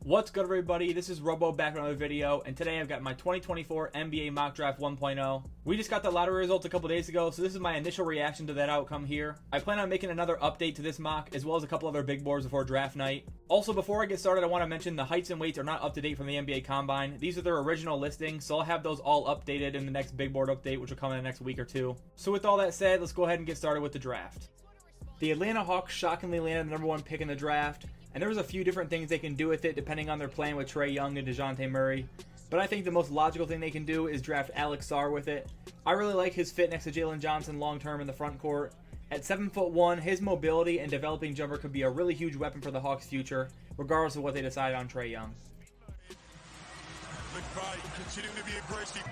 What's good, everybody? This is Robo back with another video, and today I've got my 2024 NBA Mock Draft 1.0. We just got the lottery results a couple days ago, so this is my initial reaction to that outcome here. I plan on making another update to this mock, as well as a couple other big boards before draft night. Also, before I get started, I want to mention the heights and weights are not up to date from the NBA Combine. These are their original listings, so I'll have those all updated in the next big board update, which will come in the next week or two. So with all that said, let's go ahead and get started with the draft. The Atlanta Hawks shockingly landed the #1 pick in the draft, and there was a few different things they can do with it depending on their plan with Trae Young and DeJounte Murray. But I think the most logical thing they can do is draft Alex Sarr with it. I really like his fit next to Jalen Johnson long term in the front court. At 7'1", his mobility and developing jumper could be a really huge weapon for the Hawks' future, regardless of what they decide on Trae Young. Continuing to be aggressive.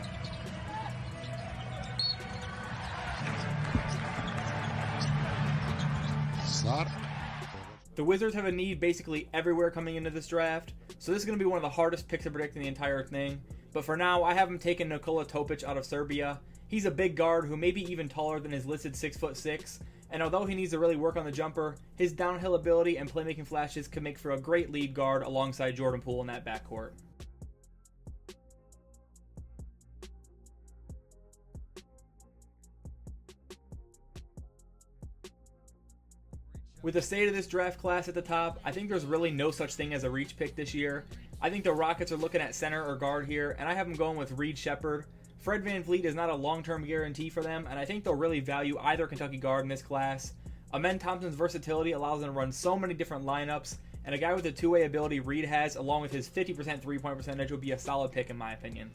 The Wizards have a need basically everywhere coming into this draft, so this is going to be one of the hardest picks to predict in the entire thing. But for now, I have him taking Nikola Topic out of Serbia. He's a big guard who may be even taller than his listed 6'6", and although he needs to really work on the jumper, his downhill ability and playmaking flashes could make for a great lead guard alongside Jordan Poole in that backcourt. With the state of this draft class at the top, I think there's really no such thing as a reach pick this year. I think the Rockets are looking at center or guard here, and I have them going with Reed Sheppard. Fred VanVleet is not a long-term guarantee for them, and I think they'll really value either Kentucky guard in this class. Amen Thompson's versatility allows them to run so many different lineups, and a guy with the two-way ability Reed has, along with his 50% three-point percentage, would be a solid pick in my opinion.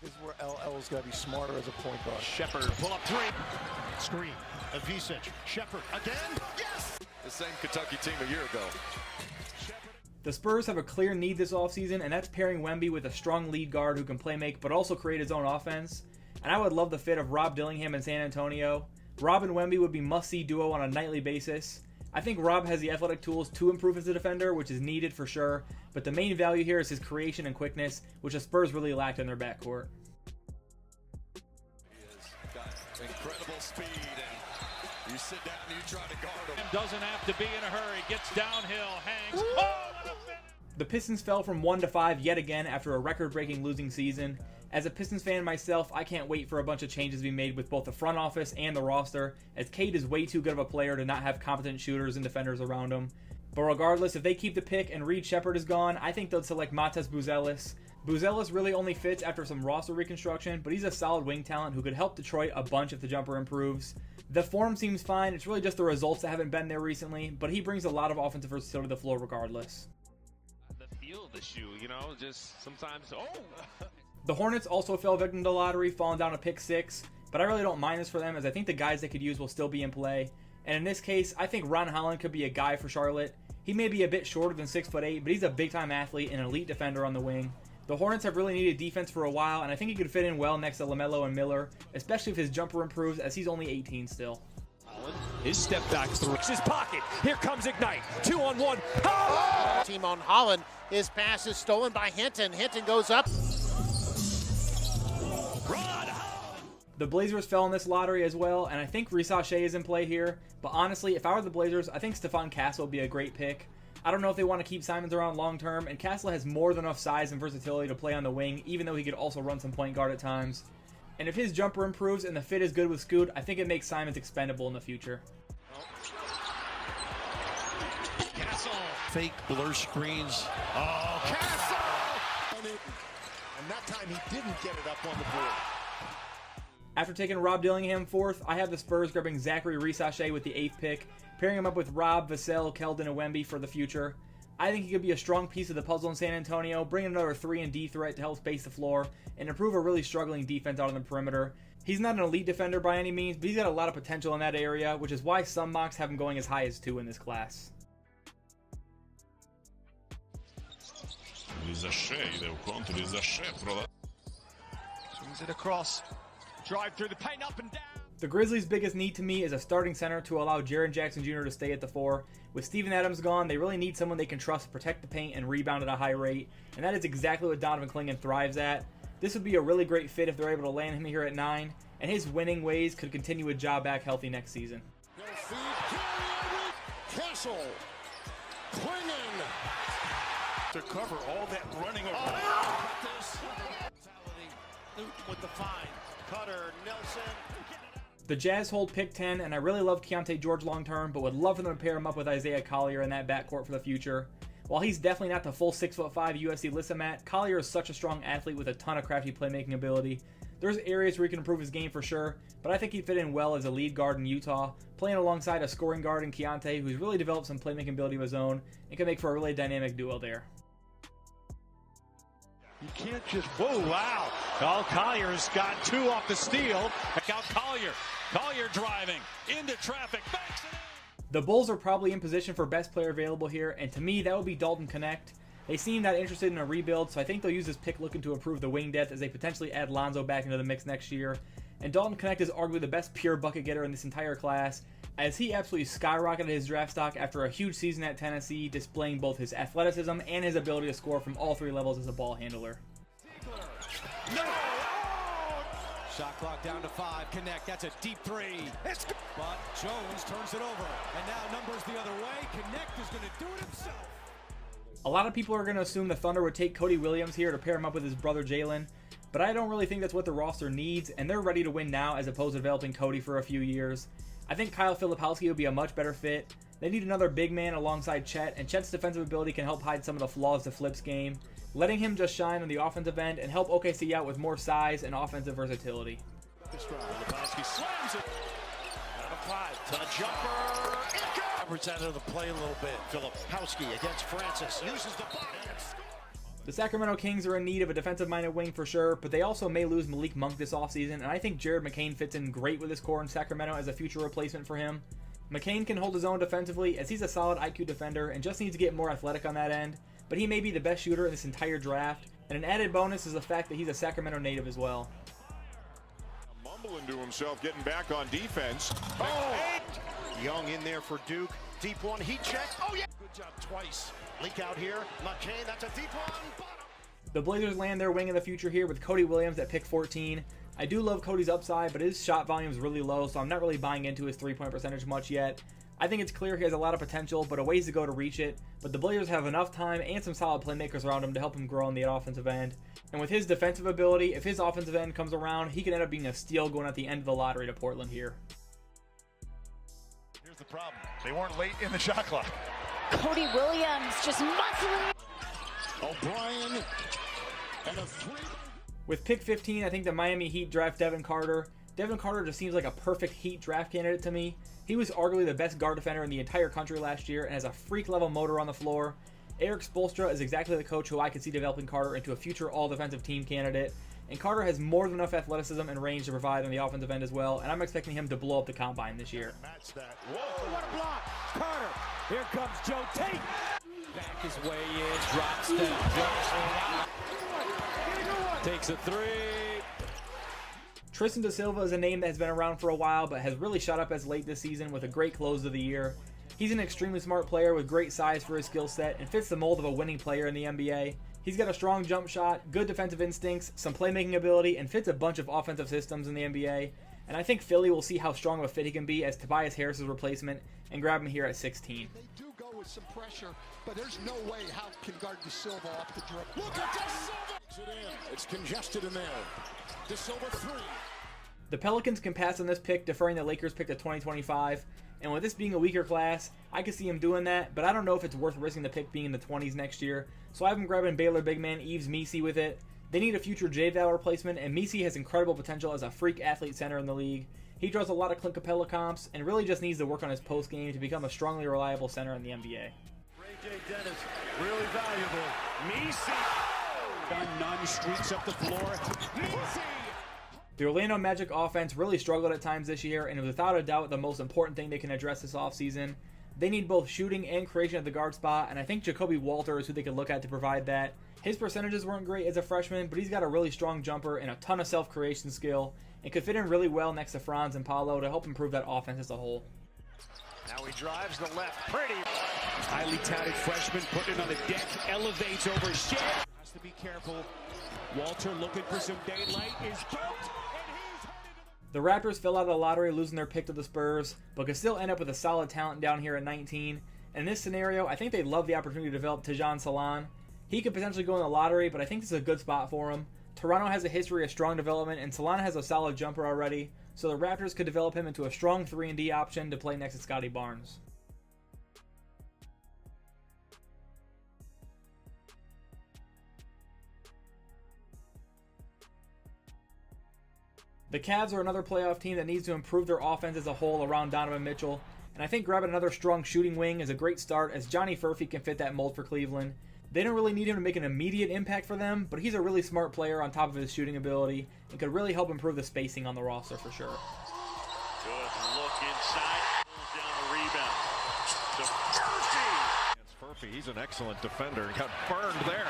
This is where LL's got to be smarter as a point guard. Sheppard, pull up three. Screen. Avicic. Sheppard again. Yes! The same Kentucky team a year ago. The Spurs have a clear need this offseason, and that's pairing Wemby with a strong lead guard who can play make but also create his own offense. And I would love the fit of Rob Dillingham in San Antonio. Rob and Wemby would be must-see duo on a nightly basis. I think Rob has the athletic tools to improve as a defender, which is needed for sure, but the main value here is his creation and quickness, which the Spurs really lacked in their backcourt. He has got incredible speed, and you sit down and you try to guard him. Doesn't have to be in a hurry. Gets downhill, hangs. Oh, what a finish! The Pistons fell from 1 to 5 yet again after a record-breaking losing season. As a Pistons fan myself, I can't wait for a bunch of changes to be made with both the front office and the roster, as Cade is way too good of a player to not have competent shooters and defenders around him. But regardless, if they keep the pick and Reed Sheppard is gone, I think they'll select Matas Buzelis. Buzelis really only fits after some roster reconstruction, but he's a solid wing talent who could help Detroit a bunch if the jumper improves. The form seems fine, it's really just the results that haven't been there recently, but he brings a lot of offensive versatility to the floor regardless. The feel of the shoe, you know, just sometimes, oh! The Hornets also fell victim to the lottery, falling down to pick 6, but I really don't mind this for them as I think the guys they could use will still be in play. And in this case, I think Ron Holland could be a guy for Charlotte. He may be a bit shorter than 6'8", but he's a big-time athlete and an elite defender on the wing. The Hornets have really needed defense for a while, and I think he could fit in well next to LaMelo and Miller, especially if his jumper improves as he's only 18 still. His step back through his pocket. Here comes Ignite. 2-on-1. Oh! Team on Holland. His pass is stolen by Hinton. Hinton goes up. The Blazers fell in this lottery as well, and I think Risache is in play here. But honestly, if I were the Blazers, I think Stephon Castle would be a great pick. I don't know if they want to keep Simons around long term, and Castle has more than enough size and versatility to play on the wing, even though he could also run some point guard at times. And if his jumper improves and the fit is good with Scoot, I think it makes Simons expendable in the future. Castle. Fake blur screens. Oh, Castle! And that time he didn't get it up on the board. After taking Rob Dillingham 4th, I have the Spurs grabbing Zachary Risache with the 8th pick, pairing him up with Rob, Vassell, Keldon, and Wemby for the future. I think he could be a strong piece of the puzzle in San Antonio, bring another 3-and-D threat to help space the floor, and improve a really struggling defense out on the perimeter. He's not an elite defender by any means, but he's got a lot of potential in that area, which is why some mocks have him going as high as 2 in this class. Swings it across. Drive through the paint, up and down. The Grizzlies' biggest need to me is a starting center to allow Jaren Jackson Jr. to stay at the 4. With Steven Adams gone, they really need someone they can trust to protect the paint and rebound at a high rate, and that is exactly what Donovan Clingan thrives at. This would be a really great fit if they're able to land him here at 9, and his winning ways could continue with Ja back healthy next season. Castle. Clingan. to cover all that running around. Oh, this. Newton with the find. Cutter, Nelson. The Jazz hold pick 10, and I really love Keontae George long term, but would love for them to pair him up with Isaiah Collier in that backcourt for the future. While he's definitely not the full 6'5" USC lists him at, Collier is such a strong athlete with a ton of crafty playmaking ability. There's areas where he can improve his game for sure, but I think he'd fit in well as a lead guard in Utah, playing alongside a scoring guard in Keontae, who's really developed some playmaking ability of his own, and can make for a really dynamic duo there. You can't just, whoa, wow. Collier's got two off the steal. Back out Collier. Collier driving into traffic. Banks it in. The Bulls are probably in position for best player available here, and to me, that would be Dalton Connect. They seem not interested in a rebuild, so I think they'll use this pick looking to improve the wing depth as they potentially add Lonzo back into the mix next year. And Dalton Connect is arguably the best pure bucket getter in this entire class, as he absolutely skyrocketed his draft stock after a huge season at Tennessee, displaying both his athleticism and his ability to score from all three levels as a ball handler. No! Shot clock down to 5. Connect. That's a deep three. But Jones turns it over. And now numbers the other way. Connect is going to do it himself. A lot of people are going to assume the Thunder would take Cody Williams here to pair him up with his brother Jalen, but I don't really think that's what the roster needs, and they're ready to win now as opposed to developing Cody for a few years. I think Kyle Filipowski would be a much better fit. They need another big man alongside Chet, and Chet's defensive ability can help hide some of the flaws to Flip's game, letting him just shine on the offensive end and help OKC out with more size and offensive versatility. Filipowski slams it. Out of 5 to the jumper. Roberts out of the play a little bit. Filipowski against Francis. Uses the body. The Sacramento Kings are in need of a defensive-minded wing for sure, but they also may lose Malik Monk this offseason, and I think Jared McCain fits in great with this core in Sacramento as a future replacement for him. McCain can hold his own defensively as he's a solid IQ defender and just needs to get more athletic on that end, but he may be the best shooter in this entire draft, and an added bonus is the fact that he's a Sacramento native as well. Mumbling to himself, getting back on defense. Oh! Young in there for Duke. Deep one, heat check. Oh, yeah! Good job twice. Leak out here. McCain, that's a deep one. Bottom. The Blazers land their wing in the future here with Cody Williams at pick 14. I do love Cody's upside, but his shot volume is really low, so I'm not really buying into his three-point percentage much yet. I think it's clear he has a lot of potential, but a ways to go to reach it. But the Blazers have enough time and some solid playmakers around him to help him grow on the offensive end. And with his defensive ability, if his offensive end comes around, he can end up being a steal going at the end of the lottery to Portland here. Here's the problem. They weren't late in the shot clock. Cody Williams just muscling. O'Brien and a 3. With pick 15, I think the Miami Heat draft Devin Carter. Devin Carter just seems like a perfect Heat draft candidate to me. He was arguably the best guard defender in the entire country last year and has a freak-level motor on the floor. Eric Spoelstra is exactly the coach who I could see developing Carter into a future all-defensive team candidate. And Carter has more than enough athleticism and range to provide on the offensive end as well, and I'm expecting him to blow up the combine this year. Match that. Whoa, what a block. Carter. Here comes Joe Tate. Back his way in. Drop step. Takes a 3. Tristan Da Silva is a name that has been around for a while but has really shot up as late this season with a great close of the year. He's an extremely smart player with great size for his skill set and fits the mold of a winning player in the NBA. He's got a strong jump shot, good defensive instincts, some playmaking ability, and fits a bunch of offensive systems in the NBA. And I think Philly will see how strong of a fit he can be as Tobias Harris's replacement and grab him here at 16. They do go with some pressure, but there's no way how can guard Da Silva off the dribble. Look at Da Silva! It's congested in there. Da Silva 3. The Pelicans can pass on this pick, deferring the Lakers pick to 2025. And with this being a weaker class, I could see him doing that, but I don't know if it's worth risking the pick being in the 20s next year. So I have him grabbing Baylor big man Yves Missi with it. They need a future J-Val replacement, and Missi has incredible potential as a freak athlete center in the league. He draws a lot of Clint Capella comps and really just needs to work on his post game to become a strongly reliable center in the NBA. Ray J. Dennis, really valuable. Missi. Nunn streaks up the floor. Missi. The Orlando Magic offense really struggled at times this year and is without a doubt the most important thing they can address this offseason. They need both shooting and creation at the guard spot, and I think Jacoby Walter is who they can look at to provide that. His percentages weren't great as a freshman, but he's got a really strong jumper and a ton of self-creation skill, and could fit in really well next to Franz and Paolo to help improve that offense as a whole. Now he drives the left. Pretty. Highly touted freshman putting it on the deck. Elevates over Shea. Has to be careful. Walter looking for some daylight. Is bumped. The Raptors fell out of the lottery, losing their pick to the Spurs, but could still end up with a solid talent down here at 19. And in this scenario, I think they'd love the opportunity to develop Tajon Salon. He could potentially go in the lottery, but I think this is a good spot for him. Toronto has a history of strong development, and Solana has a solid jumper already, so the Raptors could develop him into a strong 3-and-D option to play next to Scotty Barnes. The Cavs are another playoff team that needs to improve their offense as a whole around Donovan Mitchell, and I think grabbing another strong shooting wing is a great start, as Johnny Furphy can fit that mold for Cleveland. They don't really need him to make an immediate impact for them, but he's a really smart player on top of his shooting ability and could really help improve the spacing on the roster for sure. Good look inside. Pulls down the rebound. To Furphy. It's Furphy. He's an excellent defender. Got burned there.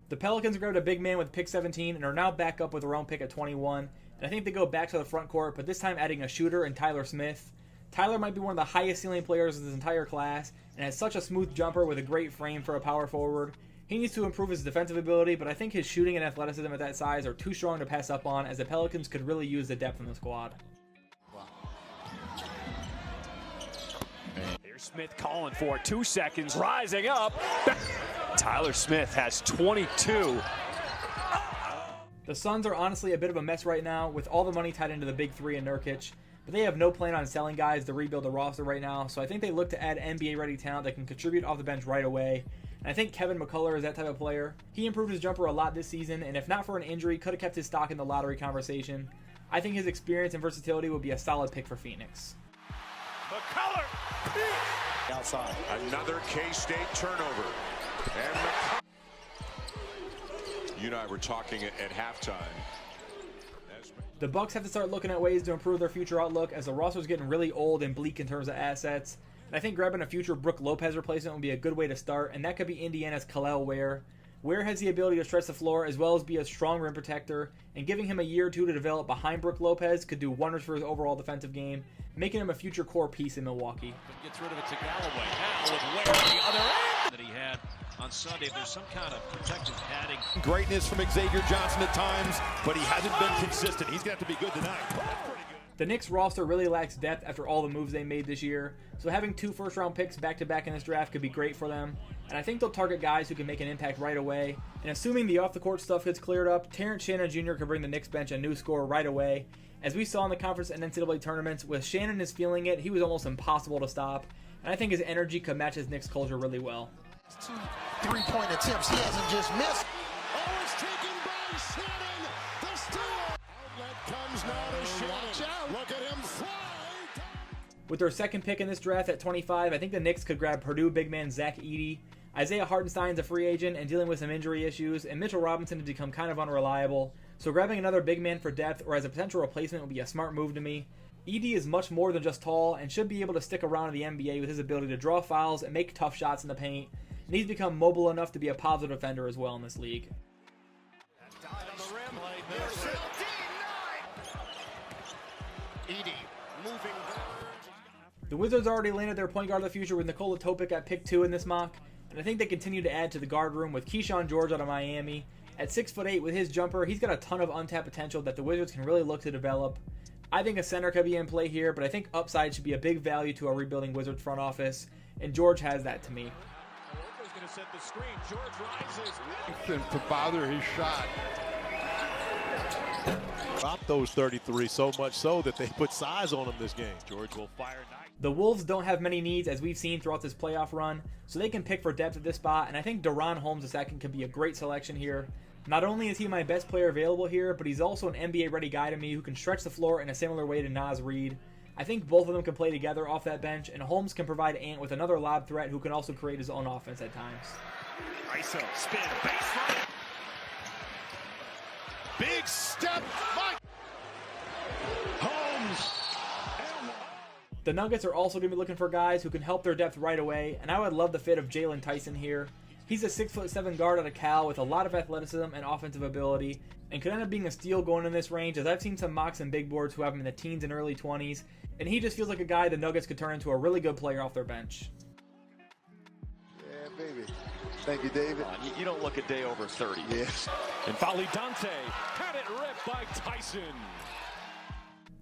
The Pelicans grabbed a big man with pick 17 and are now back up with their own pick at 21. And I think they go back to the front court, but this time adding a shooter in Tyler Smith. Tyler might be one of the highest ceiling players of this entire class and has such a smooth jumper with a great frame for a power forward. He needs to improve his defensive ability, but I think his shooting and athleticism at that size are too strong to pass up on, as the Pelicans could really use the depth in the squad. Here's Smith calling for it. 2 seconds, rising up. Tyler Smith has 22. The Suns are honestly a bit of a mess right now, with all the money tied into the big three and Nurkic, but they have no plan on selling guys to rebuild the roster right now, so I think they look to add NBA-ready talent that can contribute off the bench right away. And I think Kevin McCullough is that type of player. He improved his jumper a lot this season, and if not for an injury, could have kept his stock in the lottery conversation. I think his experience and versatility would be a solid pick for Phoenix. McCullough. Outside. Another K-State turnover. And you and I were talking at halftime. The Bucks have to start looking at ways to improve their future outlook, as the roster is getting really old and bleak in terms of assets. And I think grabbing a future Brook Lopez replacement would be a good way to start, and that could be Indiana's Kel'el Ware. Ware has the ability to stretch the floor as well as be a strong rim protector, and giving him a year or two to develop behind Brook Lopez could do wonders for his overall defensive game, making him a future core piece in Milwaukee. Gets rid of it to Galloway. Now with Ware on the other end that he had on Sunday. There's some kind of protective padding. Greatness from Xavier Johnson at times, but he hasn't been consistent. He's going to have to be good tonight. The Knicks roster really lacks depth after all the moves they made this year, so having 2 first-round picks back-to-back in this draft could be great for them, and I think they'll target guys who can make an impact right away, and assuming the off-the-court stuff gets cleared up, Terrence Shannon Jr. could bring the Knicks bench a new scorer right away. As we saw in the conference and NCAA tournaments, with Shannon is feeling it, he was almost impossible to stop, and I think his energy could match his Knicks culture really well. 2 3-point attempts. He hasn't just missed. Oh, it's taken by Shannon. The steal. Outlet comes now to Shannon. Watch out. Look at him fly. With their second pick in this draft at 25, I think the Knicks could grab Purdue big man Zach Edey. Isaiah Hartenstein's a free agent and dealing with some injury issues, and Mitchell Robinson has become kind of unreliable. So grabbing another big man for depth or as a potential replacement would be a smart move to me. Edey is much more than just tall and should be able to stick around in the NBA with his ability to draw fouls and make tough shots in the paint. And he's become mobile enough to be a positive defender as well in this league. Edey moving. The Wizards already landed their point guard of the future with Nikola Topic at pick 2 in this mock, and I think they continue to add to the guard room with Keyshawn George out of Miami. At 6'8" with his jumper, he's got a ton of untapped potential that the Wizards can really look to develop. I think a center could be in play here, but I think upside should be a big value to a rebuilding Wizards front office, and George has that to me. Going to set the screen. George rises. To bother his shot. Dropped those 33 so much so that they put size on him this game. George will fire. The Wolves don't have many needs, as we've seen throughout this playoff run, so they can pick for depth at this spot, and I think Deron Holmes II could be a great selection here. Not only is he my best player available here, but he's also an NBA-ready guy to me who can stretch the floor in a similar way to Naz Reid. I think both of them can play together off that bench, and Holmes can provide Ant with another lob threat who can also create his own offense at times. ISO, spin, baseline. Big step. Mike. Holmes. The Nuggets are also going to be looking for guys who can help their depth right away, and I would love the fit of Jalen Tyson here. He's a 6'7" guard out of Cal with a lot of athleticism and offensive ability, and could end up being a steal going in this range, as I've seen some mocks and big boards who have him in the teens and early 20s, and he just feels like a guy the Nuggets could turn into a really good player off their bench. Yeah, baby. Thank you, David. You don't look a day over 30. Yes. And Folly Dante had it ripped by Tyson.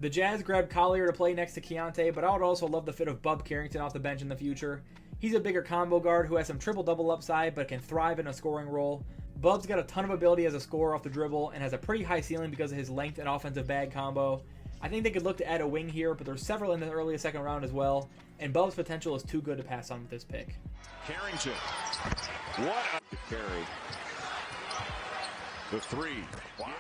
The Jazz grabbed Collier to play next to Keontae, but I would also love the fit of Bub Carrington off the bench in the future. He's a bigger combo guard who has some triple-double upside but can thrive in a scoring role. Bub's got a ton of ability as a scorer off the dribble and has a pretty high ceiling because of his length and offensive bag combo. I think they could look to add a wing here, but there's several in the early second round as well, and Bub's potential is too good to pass on with this pick. Carrington. What a carry. The three. Wow.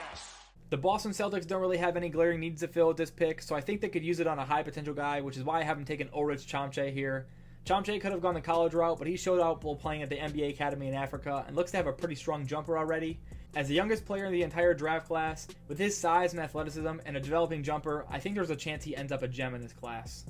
The Boston Celtics don't really have any glaring needs to fill with this pick, so I think they could use it on a high potential guy, which is why I haven't taken Ulrich Chomche here. Chomche could have gone the college route, but he showed out while playing at the NBA Academy in Africa and looks to have a pretty strong jumper already. As the youngest player in the entire draft class, with his size and athleticism and a developing jumper, I think there's a chance he ends up a gem in this class.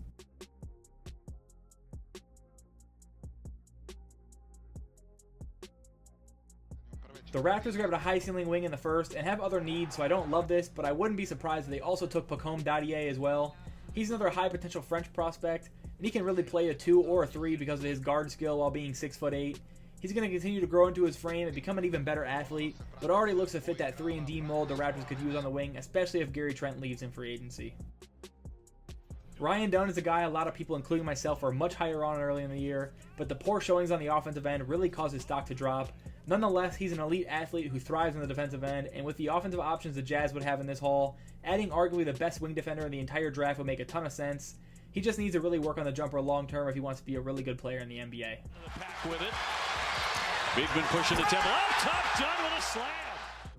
The Raptors grabbed a high ceiling wing in the first and have other needs, so I don't love this, but I wouldn't be surprised if they also took Pacome Dadier as well. He's another high potential French prospect, and he can really play a 2 or a 3 because of his guard skill while being 6'8". He's going to continue to grow into his frame and become an even better athlete, but already looks to fit that 3-and-D mold the Raptors could use on the wing, especially if Gary Trent leaves in free agency. Ryan Dunn is a guy a lot of people, including myself, are much higher on early in the year, but the poor showings on the offensive end really caused his stock to drop. Nonetheless, he's an elite athlete who thrives on the defensive end, and with the offensive options the Jazz would have in this haul, adding arguably the best wing defender in the entire draft would make a ton of sense. He just needs to really work on the jumper long term if he wants to be a really good player in the NBA. With it. Bigman pushing the temple. Up top, done with a slam.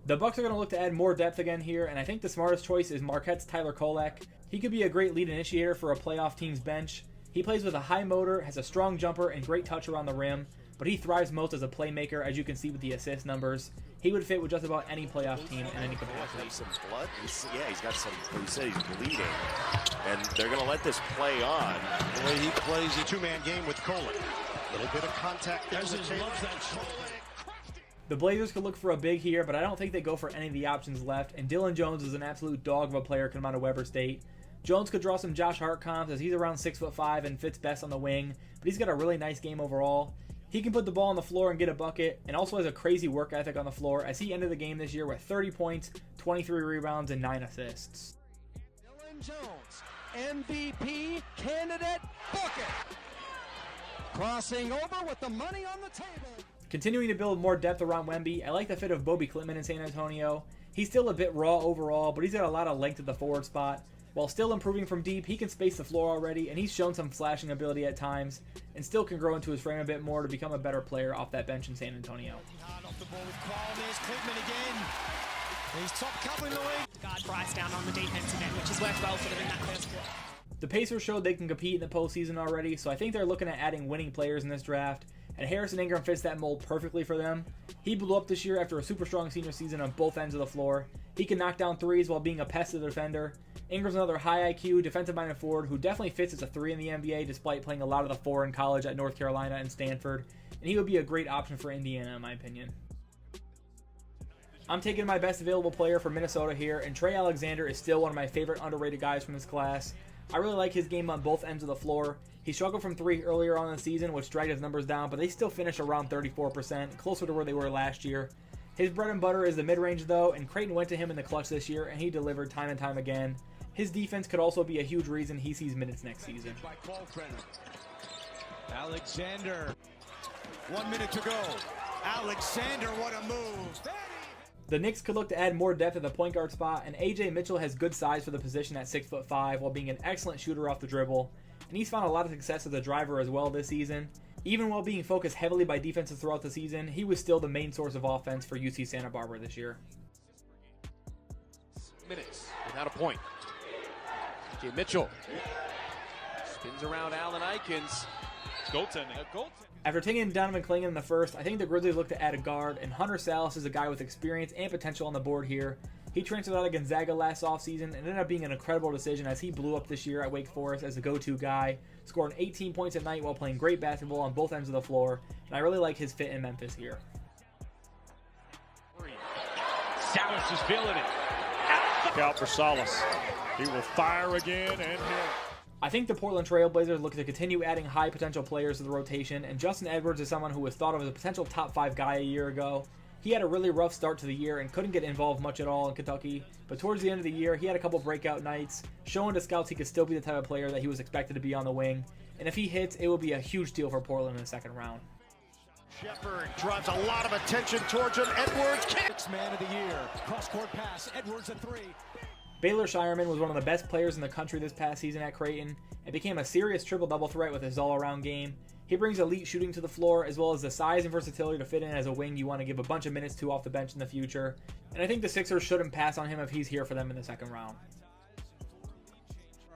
The Bucks are going to look to add more depth again here, and I think the smartest choice is Marquette's Tyler Kolek. He could be a great lead initiator for a playoff team's bench. He plays with a high motor, has a strong jumper, and great touch around the rim, but he thrives most as a playmaker, as you can see with the assist numbers. He would fit with just about any playoff team in any capacity. Some blood. He's got some. He said he's bleeding, and they're going to let this play on. The way he plays a two-man game with Kolek. A little bit of contact. There's his loves that. The Blazers could look for a big here, but I don't think they go for any of the options left, and Dylan Jones is an absolute dog of a player coming out of Weber State. Jones could draw some Josh Hart comps as he's around 6'5" and fits best on the wing, but he's got a really nice game overall. He can put the ball on the floor and get a bucket, and also has a crazy work ethic on the floor as he ended the game this year with 30 points, 23 rebounds, and 9 assists. Dylan Jones, MVP candidate bucket. Crossing over with the money on the table. Continuing to build more depth around Wemby, I like the fit of Bobby Klitman in San Antonio. He's still a bit raw overall, but he's got a lot of length at the forward spot. While still improving from deep, he can space the floor already, and he's shown some slashing ability at times, and still can grow into his frame a bit more to become a better player off that bench in San Antonio. Off the ball with Kyle, there's Klitman again. He's top couple in the league. Guard Bryce down on the defensive end, which has worked well for them in that first quarter. The Pacers showed they can compete in the postseason already, so I think they're looking at adding winning players in this draft, and Harrison Ingram fits that mold perfectly for them. He blew up this year after a super strong senior season on both ends of the floor. He can knock down threes while being a pest of the defender. Ingram's another high IQ, defensive-minded forward who definitely fits as a 3 in the NBA despite playing a lot of the 4 in college at North Carolina and Stanford, and he would be a great option for Indiana in my opinion. I'm taking my best available player for Minnesota here, and Trey Alexander is still one of my favorite underrated guys from this class. I really like his game on both ends of the floor. He struggled from 3 earlier on in the season, which dragged his numbers down, but they still finished around 34%, closer to where they were last year. His bread and butter is the mid-range though, and Creighton went to him in the clutch this year, and he delivered time and time again. His defense could also be a huge reason he sees minutes next season. Alexander, 1 minute to go. Alexander, what a move. The Knicks could look to add more depth at the point guard spot, and AJ Mitchell has good size for the position at 6'5", while being an excellent shooter off the dribble, and he's found a lot of success as a driver as well this season. Even while being focused heavily by defenses throughout the season, he was still the main source of offense for UC Santa Barbara this year. Minutes without a point. AJ Mitchell spins around Allen Ikens. Goaltending. After taking Donovan Clingan in the first, I think the Grizzlies look to add a guard, and Hunter Salas is a guy with experience and potential on the board here. He transferred out of Gonzaga last offseason and ended up being an incredible decision as he blew up this year at Wake Forest as the go-to guy, scoring 18 points a night while playing great basketball on both ends of the floor, and I really like his fit in Memphis here. Salas is feeling it. Out for Salas. He will fire again and hit. I think the Portland Trail Blazers look to continue adding high potential players to the rotation, and Justin Edwards is someone who was thought of as a potential top 5 guy a year ago. He had a really rough start to the year and couldn't get involved much at all in Kentucky, but towards the end of the year, he had a couple breakout nights, showing to scouts he could still be the type of player that he was expected to be on the wing, and if he hits, it will be a huge deal for Portland in the second round. Shepard drives a lot of attention towards him. Edwards kicks. Man of the year. Cross-court pass. Edwards a three. Baylor Shireman was one of the best players in the country this past season at Creighton and became a serious triple-double threat with his all-around game. He brings elite shooting to the floor as well as the size and versatility to fit in as a wing you want to give a bunch of minutes to off the bench in the future. And I think the Sixers shouldn't pass on him if he's here for them in the second round.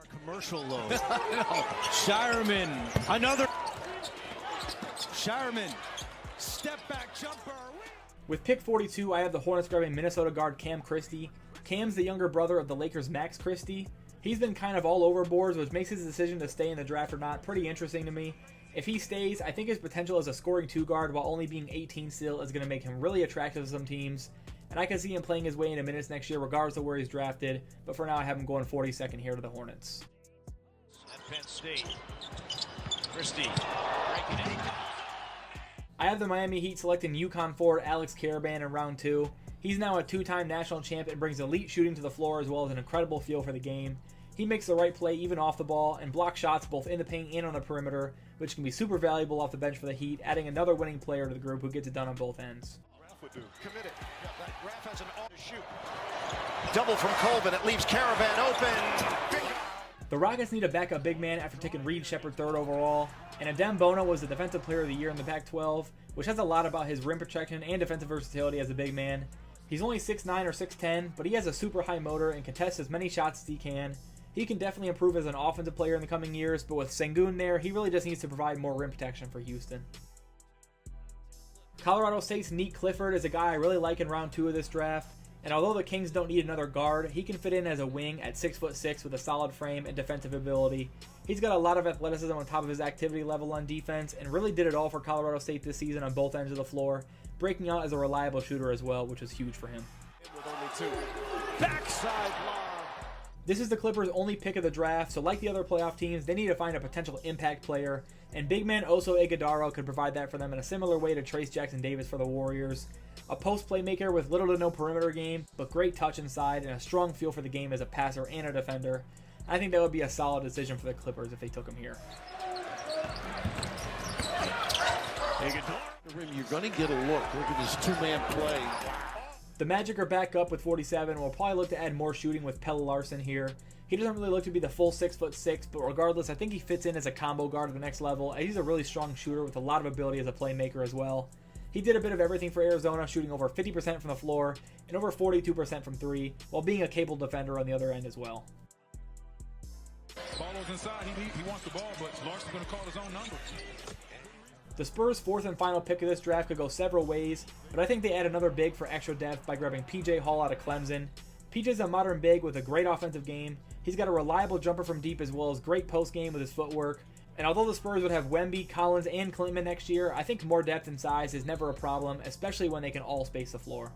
Commercial low. Shireman. Another. Shireman. Step back jumper. With pick 42, I have the Hornets grabbing Minnesota guard Cam Christie. Cam's the younger brother of the Lakers' Max Christie. He's been kind of all over boards, which makes his decision to stay in the draft or not pretty interesting to me. If he stays, I think his potential as a scoring two guard while only being 18 still is going to make him really attractive to some teams. And I can see him playing his way into minutes next year regardless of where he's drafted. But for now, I have him going 42nd here to the Hornets. At Penn State, Christie breaking it. I have the Miami Heat selecting UConn forward Alex Karaban in round 2. He's now a two-time national champ and brings elite shooting to the floor as well as an incredible feel for the game. He makes the right play even off the ball and blocks shots both in the paint and on the perimeter, which can be super valuable off the bench for the Heat, adding another winning player to the group who gets it done on both ends. Committed. Raph has an to shoot. Double from Colvin. It leaves Karaban open. The Rockets need a backup big man after taking Reed Shepard third overall, and Adem Bona was the Defensive Player of the Year in the Pac-12, which has a lot about his rim protection and defensive versatility as a big man. He's only 6'9 or 6'10, but he has a super high motor and can test as many shots as he can. He can definitely improve as an offensive player in the coming years, but with Sengun there, he really just needs to provide more rim protection for Houston. Colorado State's Nick Clifford is a guy I really like in round 2 of this draft, and although the Kings don't need another guard, he can fit in as a wing at 6'6" with a solid frame and defensive ability. He's got a lot of athleticism on top of his activity level on defense, and really did it all for Colorado State this season on both ends of the floor, breaking out as a reliable shooter as well, which is huge for him. With only two. Backside lob. This is the Clippers' only pick of the draft, so like the other playoff teams, they need to find a potential impact player, and big man Oso Ighodaro could provide that for them in a similar way to Trace Jackson Davis for the Warriors. A post playmaker with little to no perimeter game, but great touch inside and a strong feel for the game as a passer and a defender. I think that would be a solid decision for the Clippers if they took him here. You're going to get a look. Look at this two-man play. The Magic are back up with 47 and will probably look to add more shooting with Pelle Larsson here. He doesn't really look to be the full 6'6", but regardless, I think he fits in as a combo guard at the next level, and he's a really strong shooter with a lot of ability as a playmaker as well. He did a bit of everything for Arizona, shooting over 50% from the floor and over 42% from 3, while being a capable defender on the other end as well. Ball goes inside, he wants the ball, but Larson's going to call his own number. The Spurs' fourth and final pick of this draft could go several ways, but I think they add another big for extra depth by grabbing PJ Hall out of Clemson. PJ's a modern big with a great offensive game. He's got a reliable jumper from deep as well as great post game with his footwork. And although the Spurs would have Wemby, Collins, and Klintman next year, I think more depth and size is never a problem, especially when they can all space the floor.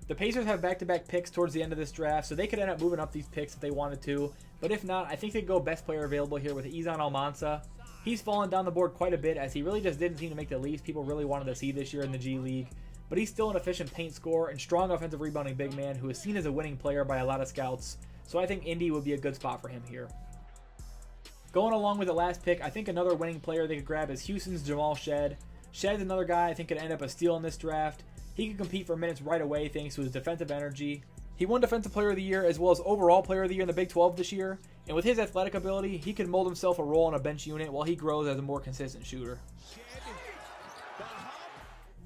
The Pacers have back-to-back picks towards the end of this draft, so they could end up moving up these picks if they wanted to. But if not, I think they'd go best player available here with Izan Almansa. He's fallen down the board quite a bit as he really just didn't seem to make the leaps people really wanted to see this year in the G League. But he's still an efficient paint scorer and strong offensive rebounding big man who is seen as a winning player by a lot of scouts, so I think Indy would be a good spot for him here. Going along with the last pick, I think another winning player they could grab is Houston's Jamal Shead. Shead's another guy I think could end up a steal in this draft. He could compete for minutes right away thanks to his defensive energy. He won Defensive Player of the Year as well as Overall Player of the Year in the Big 12 this year, and with his athletic ability, he can mold himself a role on a bench unit while he grows as a more consistent shooter.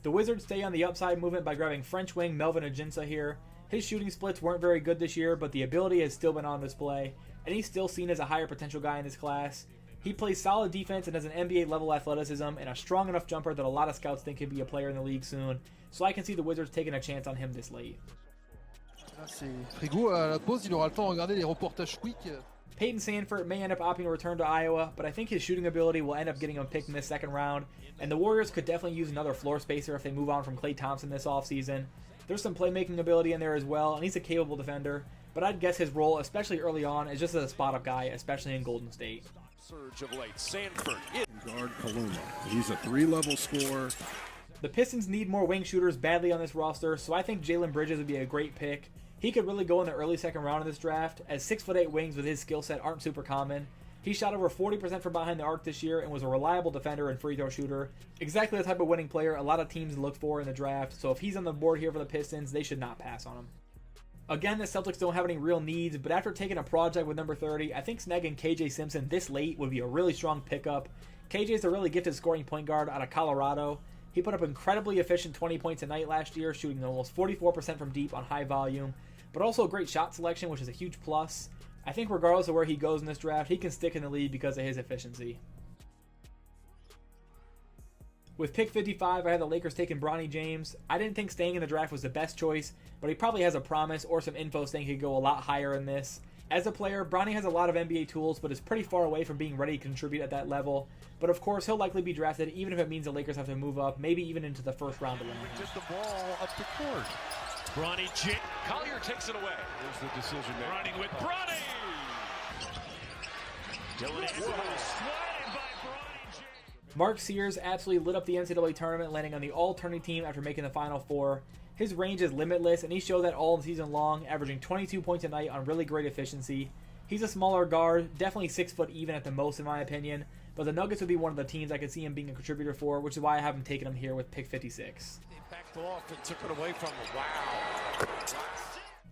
The Wizards stay on the upside movement by grabbing French wing Melvin Aginsa here. His shooting splits weren't very good this year, but the ability has still been on display, and he's still seen as a higher potential guy in this class. He plays solid defense and has an NBA-level athleticism and a strong enough jumper that a lot of scouts think he'd be a player in the league soon, so I can see the Wizards taking a chance on him this late. Peyton Sandford may end up opting to return to Iowa, but I think his shooting ability will end up getting him picked in this second round, and the Warriors could definitely use another floor spacer if they move on from Klay Thompson this offseason. There's some playmaking ability in there as well, and he's a capable defender, but I'd guess his role, especially early on, is just as a spot-up guy, especially in Golden State. Surge of late. Sanford. Guard Kaluma. He's a 3-level scorer. The Pistons need more wing shooters badly on this roster, so I think Jalen Bridges would be a great pick. He could really go in the early second round of this draft, as 6'8" wings with his skill set aren't super common. He shot over 40% from behind the arc this year and was a reliable defender and free throw shooter. Exactly the type of winning player a lot of teams look for in the draft, so if he's on the board here for the Pistons, they should not pass on him. Again, the Celtics don't have any real needs, but after taking a project with number 30, I think snagging KJ Simpson this late would be a really strong pickup. KJ is a really gifted scoring point guard out of Colorado. He put up incredibly efficient 20 points a night last year, shooting almost 44% from deep on high volume, but also a great shot selection, which is a huge plus. I think regardless of where he goes in this draft, he can stick in the league because of his efficiency. With pick 55, I had the Lakers taking Bronny James. I didn't think staying in the draft was the best choice, but he probably has a promise or some info saying he could go a lot higher in this. As a player, Bronny has a lot of NBA tools, but is pretty far away from being ready to contribute at that level. But of course, he'll likely be drafted even if it means the Lakers have to move up, maybe even into the first round of the league. Get the ball up the court. Bronny James. Collier takes it away. Here's the decision maker. Running with Bronny. Dylan Andrews. Mark Sears absolutely lit up the NCAA tournament, landing on the all-tourney team after making the Final Four. His range is limitless, and he showed that all season long, averaging 22 points a night on really great efficiency. He's a smaller guard, definitely 6 foot even at the most in my opinion, but the Nuggets would be one of the teams I could see him being a contributor for, which is why I haven't taken him here with pick 56. They backed off and took it away from him. Wow.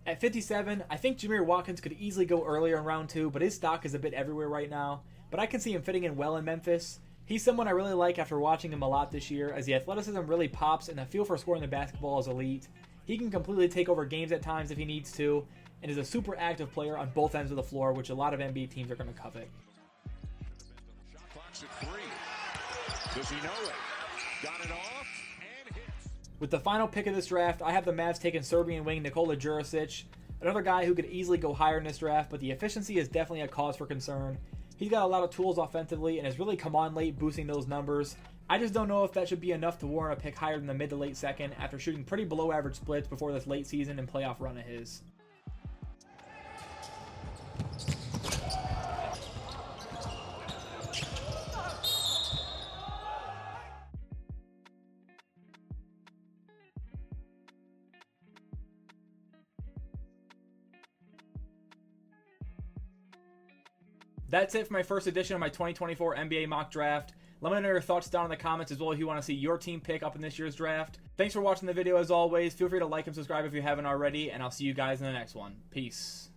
At 57, I think Jameer Watkins could easily go earlier in round 2, but his stock is a bit everywhere right now. But I can see him fitting in well in Memphis. He's someone I really like after watching him a lot this year, as the athleticism really pops and the feel for scoring the basketball is elite. He can completely take over games at times if he needs to, and is a super active player on both ends of the floor, which a lot of NBA teams are going to covet. Shot clock's at 3. Does he know it? Got it off and hits. With the final pick of this draft, I have the Mavs taking Serbian wing Nikola Jurisic, another guy who could easily go higher in this draft, but the efficiency is definitely a cause for concern. He's got a lot of tools offensively and has really come on late boosting those numbers. I just don't know if that should be enough to warrant a pick higher than the mid to late second after shooting pretty below average splits before this late season and playoff run of his. That's it for my first edition of my 2024 NBA mock draft. Let me know your thoughts down in the comments as well if you want to see your team pick up in this year's draft. Thanks for watching the video as always. Feel free to like and subscribe if you haven't already, and I'll see you guys in the next one. Peace.